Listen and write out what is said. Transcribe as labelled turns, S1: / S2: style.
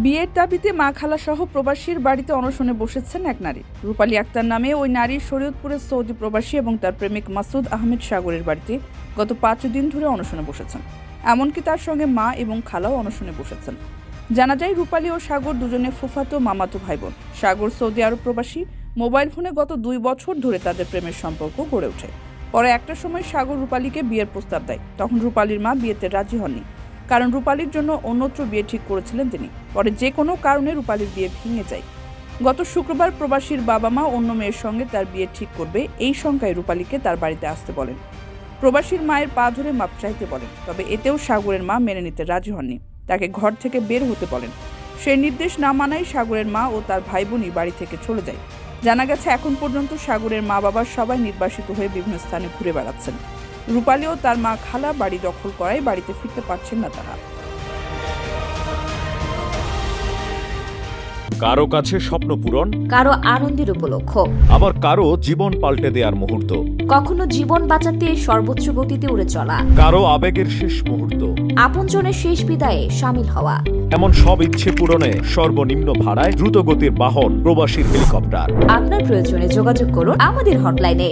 S1: বিয়ের দাবিতে মা খালা সহ প্রবাসীর বাড়িতে অনশনে বসেছেন এক নারী। রূপালী আক্তার নামে ওই নারী শরীয়তপুরের সৌদি প্রবাসী এবং তার প্রেমিক মাসুদ আহমেদ সাগরের বাড়িতে গত 5 দিন ধরে অনশনে বসেছেন। এমনকি তার সঙ্গে মা এবং খালাও অনশনে বসেছেন। জানা যায় রূপালী ও সাগর দুজনে ফুফাতো মামাতো ভাই বোন। সাগর সৌদি আরব প্রবাসী। মোবাইল ফোনে গত 2 বছর ধরে তাদের প্রেমের সম্পর্ক গড়ে ওঠে। পরে একটা সময় সাগর রূপালীকে বিয়ের প্রস্তাব দেয়। তখন রূপালীর মা বিয়েতে রাজি হননি, কারণ রূপালীর জন্য অন্যত্র বিয়ে ঠিক করেছিলেন তিনি। পরে যে কোনো কারণে রূপালীর বিয়ে ভেঙে যায়। গত শুক্রবার প্রবাসীর বাবা মা অন্য মেয়ের সঙ্গে তার বিয়ে ঠিক করবে এই শঙ্কায় রূপালীকে তার বাড়িতে আসতে বলেন। প্রবাসীর মায়ের পা ধরে মাপ চাইতে বলেন, তবে এতেও সাগরের মা মেনে নিতে রাজি হননি। তাকে ঘর থেকে বের হতে বলেন। সেই নির্দেশ না মানায় সাগরের মা ও তার ভাই বোনই বাড়ি থেকে চলে যায়। জানা গেছে এখন পর্যন্ত সাগরের মা বাবা সবাই নির্বাসিত হয়ে বিভিন্ন স্থানে ঘুরে বেড়াচ্ছেন। রূপালী ও তার মা খালা বাড়ি দখল করায় বাড়িতে ফিরতে পারছেন না তারা।
S2: কারো কাছে স্বপ্ন পূরণ,
S3: কারো আনন্দের উপলক্ষ,
S2: আবার কারো জীবন পাল্টে দেওয়ার মুহূর্ত,
S3: কখনো জীবন বাঁচাতে সর্বোচ্চ গতিতে উড়ে চলা,
S2: কারো আবেগের শেষ মুহূর্ত,
S3: আপনজনের শেষ বিদায়ে শামিল হওয়া।
S2: এমন সব ইচ্ছে পূরণে সর্বনিম্ন ভাড়ায় দ্রুতগতির বাহন প্রবাসীর হেলিকপ্টার।
S3: আপনার প্রয়োজনে যোগাযোগ করুন আমাদের হটলাইনে।